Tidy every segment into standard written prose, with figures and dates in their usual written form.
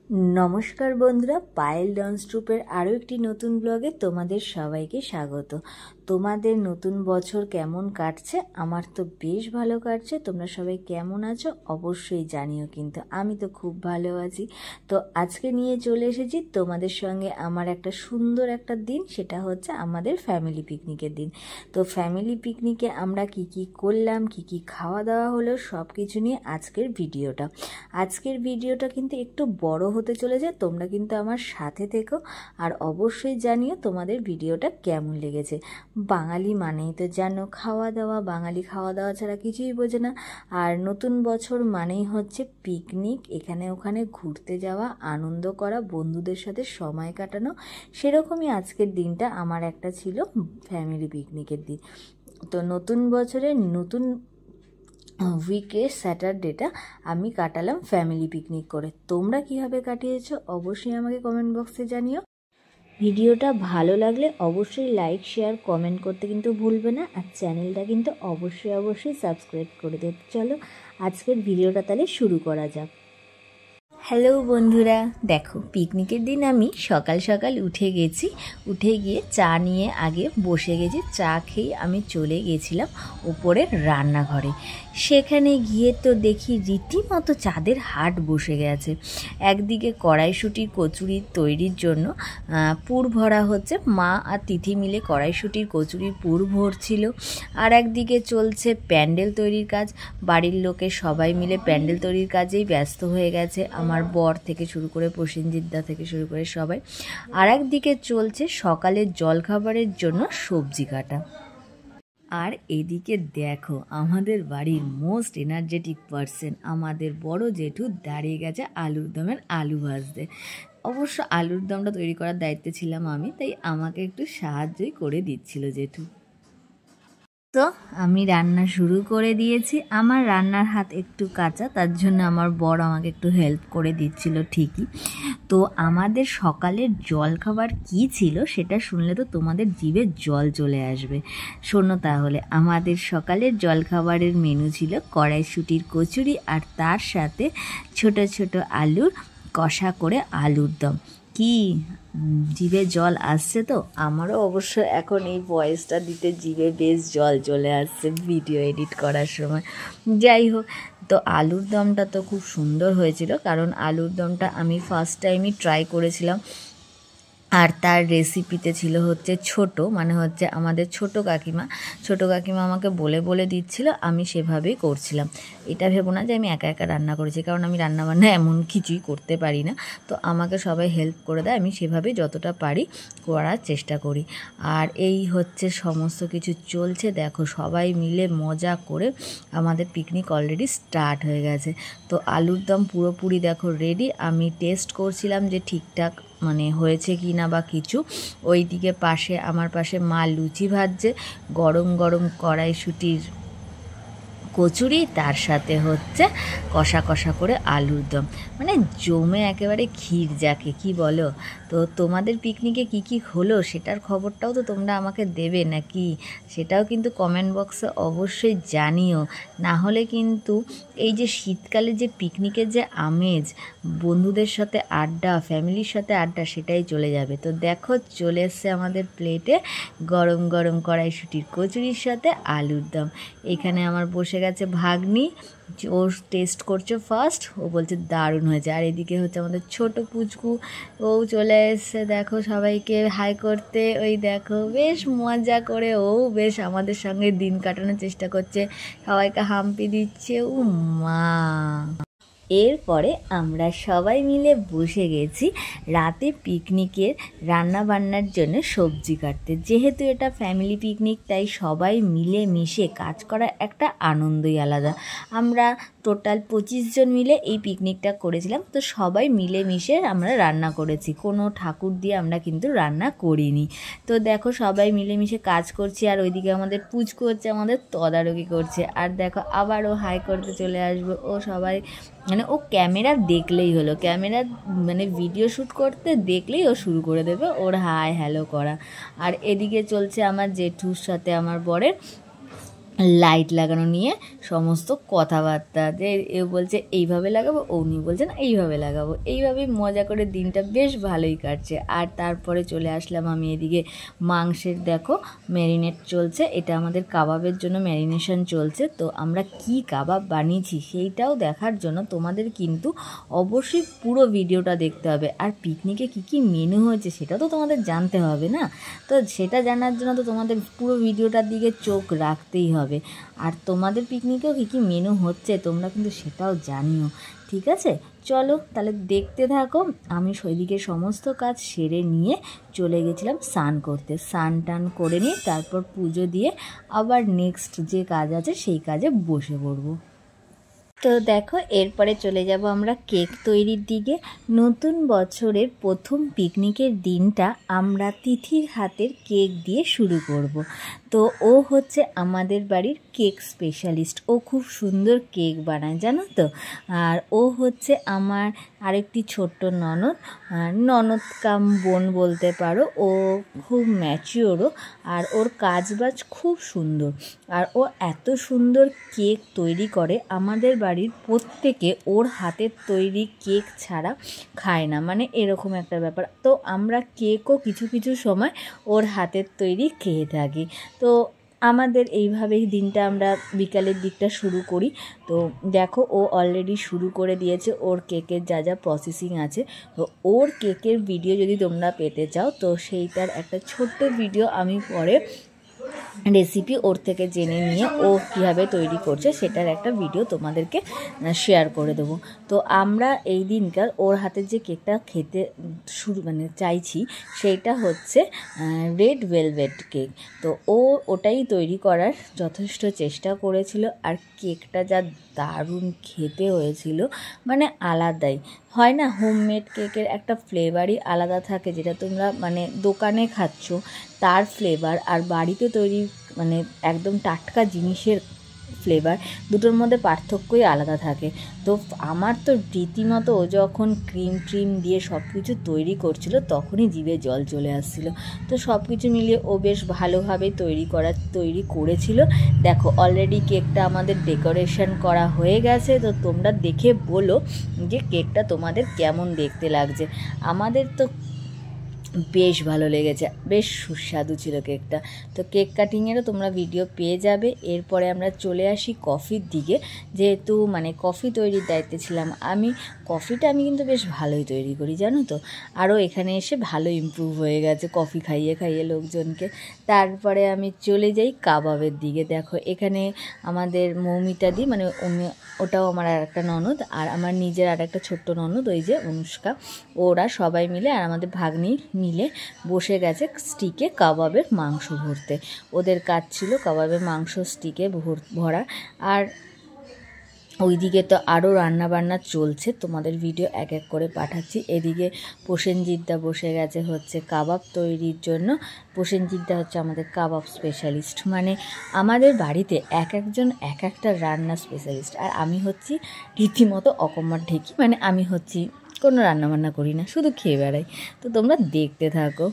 নমস্কার বন্ধুরা, পায়েল ডান্স ট্রুপের আরও একটি নতুন ব্লগে তোমাদের সবাইকে স্বাগত। তোমাদের নতুন বছর কেমন কাটছে? আমার তো বেশ ভালো কাটছে। তোমরা সবাই কেমন আছো অবশ্যই জানিও, কিন্তু আমি তো খুব ভালো আছি। তো আজকে নিয়ে চলে এসেছি তোমাদের সঙ্গে আমার একটা সুন্দর একটা দিন, সেটা হচ্ছে আমাদের ফ্যামিলি পিকনিকের দিন। তো ফ্যামিলি পিকনিকে আমরা কি কি করলাম, কি কি খাওয়া দাওয়া হলো, সব কিছু নিয়ে আজকের ভিডিওটা কিন্তু একটু বড় হতে চলেছে। তোমরা কিন্তু আমার সাথে থেকো আর অবশ্যই জানিও তোমাদের ভিডিওটা কেমন লেগেছে। বাঙালি মানেই তো জানো খাওয়া দাওয়া, বাঙালি খাওয়া দাওয়া ছাড়া কিছুই বোঝে না। আর নতুন বছর মানেই হচ্ছে পিকনিক, এখানে ওখানে ঘুরতে যাওয়া, আনন্দ করা, বন্ধুদের সাথে সময় কাটানো। সেরকমই আজকের দিনটা আমার একটা ছিল ফ্যামিলি পিকনিকের দিন। তো নতুন বছরের নতুন উইকে স্যাটারডেটা আমি কাটালাম ফ্যামিলি পিকনিক করে। তোমরা কিভাবে কাটিয়েছো অবশ্যই আমাকে কমেন্ট বক্সে জানিও। ভিডিওটা ভালো লাগলে অবশ্যই লাইক, শেয়ার, কমেন্ট করতে কিন্তু ভুলবে না। আর চ্যানেলটা কিন্তু অবশ্যই সাবস্ক্রাইব করে দেবে। চলো আজকের ভিডিওটা তাহলে শুরু করা যাক। হ্যালো বন্ধুরা, দেখো পিকনিকের দিন আমি সকাল সকাল উঠে গিয়ে চা নিয়ে আগে বসে গেছি। চা খেয়ে আমি চলে গেছিলাম উপরের রান্নাঘরে। সেখানে গিয়ে তো দেখি রীতিমতো চাঁদের হাট বসে গেছে। একদিকে কড়াইশুঁটির কচুরি তৈরির জন্য পুর ভরা হচ্ছে, মা আর তিথি মিলে কড়াইশুঁটির কচুরির পুর ভরছিল। আর একদিকে চলছে প্যান্ডেল তৈরির কাজ। বাড়ির লোকে সবাই মিলে প্যান্ডেল তৈরির কাজেই ব্যস্ত হয়ে গেছে, আমার বর থেকে শুরু করে প্রসেনজিৎদা থেকে শুরু করে সবাই। আর একদিকে চলছে সকালের জলখাবারের জন্য সবজি কাটা। আর এদিকে দেখো আমাদের বাড়ির মোস্ট এনার্জেটিক পারসন আমাদের বড় জেঠু দাঁড়িয়ে গেছে আলুর দমের আলু ভাজতে। অবশ্য আলুর দমটা তৈরি করার দায়িত্বে ছিলাম আমি, তাই আমাকে একটু সাহায্যই করে দিচ্ছিল জেঠু। তো আমি রান্না শুরু করে দিয়েছি। আমার রান্নার হাত একটু কাঁচা, তার জন্য আমার বর আমাকে একটু হেল্প করে দিচ্ছিল ঠিকই। তো আমাদের সকালের জলখাবার কি ছিল সেটা শুনলে তো তোমাদের জিভে জল চলে আসবে। শোনো তাহলে, আমাদের সকালের জলখাবারের মেনু ছিল কড়াইশুঁটির কচুরি আর তার সাথে ছোট ছোট আলুর কষা করে আলুর দম। কি জিভে জল আসছে? তো আমারও অবশ্য এখন এই ভয়েসটা দিতে জিভে বেশ জল চলে আসছে ভিডিও এডিট করার সময়। যাই হোক, তো আলুর দমটা তো খুব সুন্দর হয়েছিল, কারণ আলুর দমটা আমি ফার্স্ট টাইমই ট্রাই করেছিলাম। আর তার রেসিপিতে ছিল হচ্ছে আমাদের ছোট কাকিমা আমাকে বলে বলে দিচ্ছিল, আমি সেভাবেই করছিলাম। এটা ভেবো না যে আমি একা একা রান্না করেছি, কারণ আমি রান্নাবান্না এমন কিছুই করতে পারি না। তো আমাকে সবাই হেল্প করে দেয়, আমি সেভাবেই যতটা পারি করার চেষ্টা করি। আর এই হচ্ছে সমস্ত কিছু চলছে। দেখো সবাই মিলে মজা করে আমাদের পিকনিক অলরেডি স্টার্ট হয়ে গেছে। তো আলুর দম পুরোপুরি দেখো রেডি। আমি টেস্ট করছিলাম যে ঠিকঠাক হয়েছে কি না বা কিছু। ওইদিকে আমার পাশে মা লুচি ভাজছে, গরম গরম কড়াইশুঁটির কচুরি, তার সাথে হচ্ছে কষা কষা করে আলুর দম, জমে একেবারে ক্ষীর যাকে কি বলো। তো তোমাদের পিকনিকে কি কি হলো সেটার খবরটাও তো তোমরা আমাকে দেবে নাকি, সেটাও কিন্তু কমেন্ট বক্সে অবশ্যই জানিও। না হলে কিন্তু এই যে শীতকালে যে পিকনিকের যে আমেজ, বন্ধুদের সাথে আড্ডা, ফ্যামিলির সাথে আড্ডা, সেটাই চলে যাবে। তো দেখো চলে এসছে আমাদের প্লেটে গরম গরম কড়াইশুঁটির কচুরির সাথে আলুর দম। এখানে আমার বসে গেছে ভাগ্নি, ও টেস্ট করছে ফার্স্ট, ও বলছে দারুণ হয়েছে। আর এদিকে হচ্ছে আমাদের ছোট পুচকু, ও চলে এসছে দেখো সবাইকে হাই করতে। ওই দেখো বেশ মজা করে ও বেশ আমাদের সঙ্গে দিন কাটানোর চেষ্টা করছে, সবাইকে হাম্পি দিচ্ছে। ও মা! এরপরে আমরা সবাই মিলে বসে গেছি রাতে পিকনিকের রান্নাবান্নার জন্য সবজি কাটতে। যেহেতু এটা ফ্যামিলি পিকনিক, তাই সবাই মিলে মিশে কাজ করার একটা আনন্দই আলাদা। আমরা টোটাল 25 জন মিলে এই পিকনিকটা করেছিলাম। তো সবাই মিলে মিশে আমরা রান্না করেছি, কোনো ঠাকুর দিয়ে আমরা কিন্তু রান্না করিনি। তো দেখো সবাই মিলেমিশে কাজ করছি, আর ওইদিকে আমাদের পুচকু হচ্ছে আমাদের তদারকি করছে। আর দেখো আবারও হাই করতে চলে আসবো। ও সবাই ও ক্যামেরা দেখলেই হলো, ক্যামেরা ভিডিও শ্যুট করতে দেখলেই ও শুরু করে দেবে ওর হাই হ্যালো করা। আর এদিকে চলছে আমার জেঠুর সাথে আমার বরের লাইট লাগানো নিয়ে সমস্ত কথাবার্তা, যে এ বলছে এইভাবে লাগাবো, উনি বলছেন এইভাবে লাগাবো, এইভাবেই মজা করে দিনটা বেশ ভালোই কাটছে। আর তারপরে চলে আসলাম আমি এদিকে মাংসের, দেখো ম্যারিনেট চলছে, এটা আমাদের কাবাবের জন্য ম্যারিনেশন চলছে। তো আমরা কি কাবাব বানিয়েছি সেইটাও দেখার জন্য তোমাদের কিন্তু অবশ্যই পুরো ভিডিওটা দেখতে হবে। আর পিকনিকে কি কি মেনু হয়েছে সেটা তো তোমাদের জানতে হবে না, তো সেটা জানার জন্য তো তোমাদের পুরো ভিডিওটার দিকে চোখ রাখতেই হবে। আর তোমাদের পিকনিকেও কী কী মেনু হচ্ছে তোমরা কিন্তু সেটাও জানিও, ঠিক আছে? চলো তাহলে দেখতে থাকো। আমি সেদিকে সমস্ত কাজ সেরে নিয়ে চলে গেছিলাম স্নান করতে, স্নান টান করে নিয়ে তারপর পুজো দিয়ে আবার নেক্সট যে কাজ আছে সেই কাজে বসে পড়বো। তো দেখো এরপরে চলে যাব আমরা কেক তৈরির দিকে। নতুন বছরের প্রথম পিকনিকের দিনটা আমরা তিথির হাতের কেক দিয়ে শুরু করব। তো ও হচ্ছে আমাদের বাড়ির কেক স্পেশালিস্ট, ও খুব সুন্দর কেক বানায় জানো তো। আর ও হচ্ছে আমার আরেকটি ছোট্ট ননদ, ননদ কাম বোন বলতে পারো। ও খুব ম্যাচিওরও, আর ওর কাজবাজ খুব সুন্দর। আর ও এত সুন্দর কেক তৈরি করে, আমাদের বাড়ির প্রত্যেকে ওর হাতের তৈরি কেক ছাড়া খায় না, মানে এরকম একটা ব্যাপার। তো আমরা কেকও কিছু কিছু সময় ওর হাতের তৈরি খেয়ে থাকি। তো আমাদের এইভাবেই দিনটা আমরা বিকালের দিকটা শুরু করি। তো দেখো ও অলরেডি শুরু করে দিয়েছে ওর কেকের যা যা প্রসেসিং আছে। তো ওর কেকের ভিডিও যদি তোমরা পেতে চাও তো সেইটার একটা ছোট্ট ভিডিও আমি পরে রেসিপি ওর থেকে জেনে নিয়ে ও কীভাবে তৈরি করছে সেটার একটা ভিডিও তোমাদেরকে শেয়ার করে দেবো। তো আমরা এই দিনকার ওর হাতের যে কেকটা খেতে চাইছি সেইটা হচ্ছে রেড ভেলভেট কেক। তো ও ওটাই তৈরি করার যথেষ্ট চেষ্টা করেছিল, আর কেকটা যা দারুণ খেতে হয়েছিল, মানে আলাদাই হয় না, হোমমেড কেকের একটা ফ্লেভারই আলাদা থাকে, যেটা তোমরা মানে দোকানে খাচ্ছ তার ফ্লেভার আর বাড়িতে তৈরি মানে একদম টাটকা জিনিসের ফ্লেভার, দুটোর মধ্যে পার্থক্যই আলাদা থাকে। তো আমার তো রীতিমতো ও যখন ক্রিম দিয়ে সব কিছু তৈরি করছিল তখনই জিভে জল চলে আসছিল। তো সব কিছু মিলিয়ে ও বেশ ভালোভাবে তৈরি করেছিল। দেখো অলরেডি কেকটা আমাদের ডেকোরেশন করা হয়ে গেছে। তো তোমরা দেখে বলো যে কেকটা তোমাদের কেমন দেখতে লাগছে। আমাদের তো বেশ ভালো লেগেছে, বেশ সুস্বাদু ছিল কেকটা। তো কেক কাটিংয়েরও তোমরা ভিডিও পেয়ে যাবে। এরপরে আমরা চলে আসি কফির দিকে, যেহেতু মানে কফি তৈরির দায়িত্বে ছিলাম আমি। কফিটা আমি কিন্তু বেশ ভালোই তৈরি করি জানো তো, আরও এখানে এসে ভালো ইমপ্রুভ হয়ে গেছে কফি খাইয়ে খাইয়ে লোকজনকে। তারপরে আমি চলে যাই কাবাবের দিকে। দেখো এখানে আমাদের মৌমিতা দি, মানে ওটাও আমার আর একটা ননদ, আর আমার নিজের আর একটা ছোট্ট ননদ ওই যে অনুষ্কা, ওরা সবাই মিলে আর আমাদের ভাগ্নি মিলে বসে গেছে স্টিকে কাবাবের মাংস ভরতে। ওদের কাজ ছিল কাবাবের মাংস স্টিকে ভরা। আর ওইদিকে তো আরও রান্নাবান্না চলছে, তোমাদের ভিডিও এক এক করে পাঠাচ্ছি। এদিকে প্রসেনজিৎদা বসে গেছে হচ্ছে কাবাব তৈরির জন্য। প্রসেনজিৎদা হচ্ছে আমাদের কাবাব স্পেশালিস্ট, মানে আমাদের বাড়িতে এক একজন এক একটা রান্না স্পেশালিস্ট। আর আমি হচ্ছি রীতিমতো অকম্মার ঢেকি, মানে আমি হচ্ছি কোনো রান্নাবান্না করি না, শুধু খেয়ে বেড়াই। তো তোমরা দেখতে থাকো।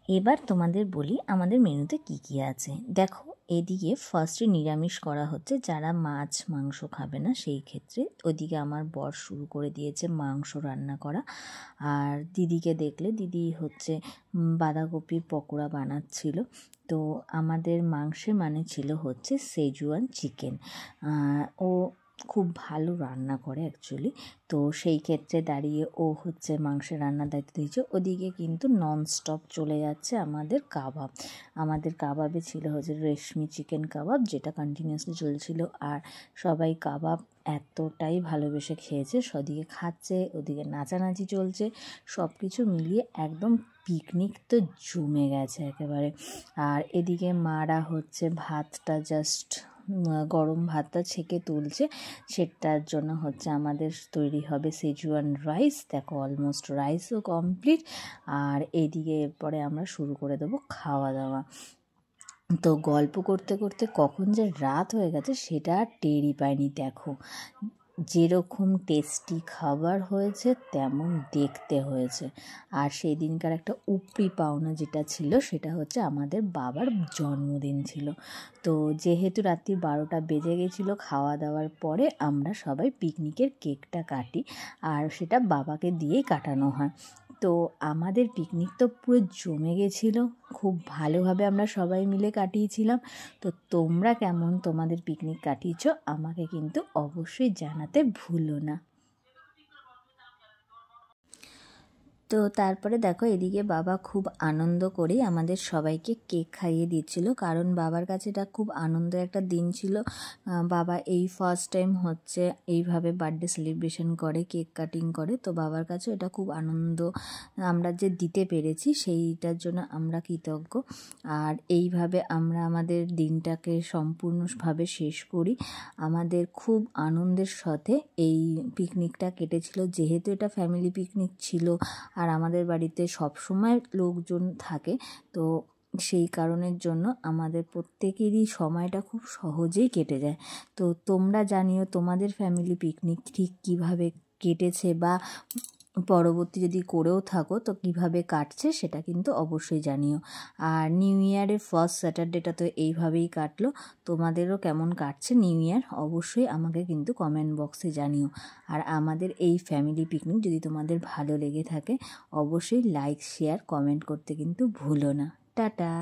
এবার তোমাদের বলি আমাদের মেনুতে কি কি আছে। দেখো এদিকে ফার্স্টে নিরামিষ করা হচ্ছে, যারা মাছ মাংস খাবে না সেই ক্ষেত্রে। ওইদিকে আমার বর শুরু করে দিয়েছে মাংস রান্না করা। আর দিদিকে দেখলে দিদি হচ্ছে বাঁধাকপির পকোড়া বানাচ্ছিল। তো আমাদের মাংসে মানে ছিল হচ্ছে সেজুয়ান চিকেন। ও খুব ভালো রান্না করে অ্যাকচুয়ালি। তো সেই ক্ষেত্রে দাঁড়িয়ে ও হচ্ছে মাংসের রান্নার দায়িত্ব দিয়েছে। ওদিকে কিন্তু ননস্টপ চলে যাচ্ছে আমাদের কাবাব। আমাদের কাবাবে ছিল হচ্ছে রেশমি চিকেন কাবাব, যেটা কন্টিনিউয়াসলি চলছিল। আর সবাই কাবাব এতটাই ভালোবেসে খেয়েছে, ওদিকে খাচ্ছে, ওদিকে নাচানাচি চলছে, সব কিছু মিলিয়ে একদম পিকনিক তো জমে গেছে একেবারে। আর এদিকে মারা হচ্ছে ভাতটা জাস্ট গরম ভাতটা ছেঁকে তুলছে, সেটার জন্য হচ্ছে আমাদের তৈরি হবে সেজুয়ান রাইস। দেখো অলমোস্ট রাইসও কমপ্লিট। আর এইদিকে এরপরে আমরা শুরু করে দেবো খাওয়া দাওয়া। তো গল্প করতে করতে কখন যে রাত হয়ে গেছে সেটা আর টেরই পাইনি। দেখো যেরকম টেস্টি খাবার হয়েছে তেমন দেখতে হয়েছে। আর সেই দিনকার একটা উপরি পাওনা যেটা ছিল সেটা হচ্ছে আমাদের বাবার জন্মদিন ছিল। তো যেহেতু রাত্রি 12টা বেজে গেছিলো, খাওয়া দাওয়ার পরে আমরা সবাই পিকনিকের কেকটা কাটি, আর সেটা বাবাকে দিয়েই কাটানো হয়। তো আমাদের পিকনিক তো পুরো জমে গেছিলো, খুব ভালোভাবে আমরা সবাই মিলে কাটিয়েছিলাম। তো তোমরা কেমন তোমাদের পিকনিক কাটিয়েছো আমাকে কিন্তু অবশ্যই জানাতে ভুলো না। তো তারপরে দেখো এদিকে বাবা খুব আনন্দ করেই আমাদের সবাইকে কেক খাইয়ে দিচ্ছিল, কারণ বাবার কাছে এটা খুব আনন্দের একটা দিন ছিল। বাবা এই ফার্স্ট টাইম হচ্ছে এইভাবে বার্থডে সেলিব্রেশন করে, কেক কাটিং করে। তো বাবার কাছে এটা খুব আনন্দ আমরা যে দিতে পেরেছি, সেইটার জন্য আমরা কৃতজ্ঞ। আর এইভাবে আমরা আমাদের দিনটাকে সম্পূর্ণভাবে শেষ করি। আমাদের খুব আনন্দের সাথে এই পিকনিকটা কেটেছিল, যেহেতু এটা ফ্যামিলি পিকনিক ছিল আর আমাদের বাড়িতে সব সময় লোকজন থাকে। তো সেই কারণের জন্য আমাদের প্রত্যেকেরই সময়টা খুব সহজেই কেটে যায়। তো তোমরা জানিও তোমাদের ফ্যামিলি পিকনিক ঠিক কীভাবে কেটেছে, বা পরবর্তী যদি করেও থাকো তো কিভাবে কাটছে সেটা কিন্তু অবশ্যই জানিও। আর নিউ ইয়ারের ফার্স্ট স্যাটারডেটা তো এইভাবেই কাটলো। তোমাদেরও কেমন কাটছে নিউ ইয়ার অবশ্যই আমাকে কিন্তু কমেন্ট বক্সে জানিও। আর আমাদের এই ফ্যামিলি পিকনিক যদি তোমাদের ভালো লেগে থাকে অবশ্যই লাইক, শেয়ার, কমেন্ট করতে কিন্তু ভুলো না। টাটা।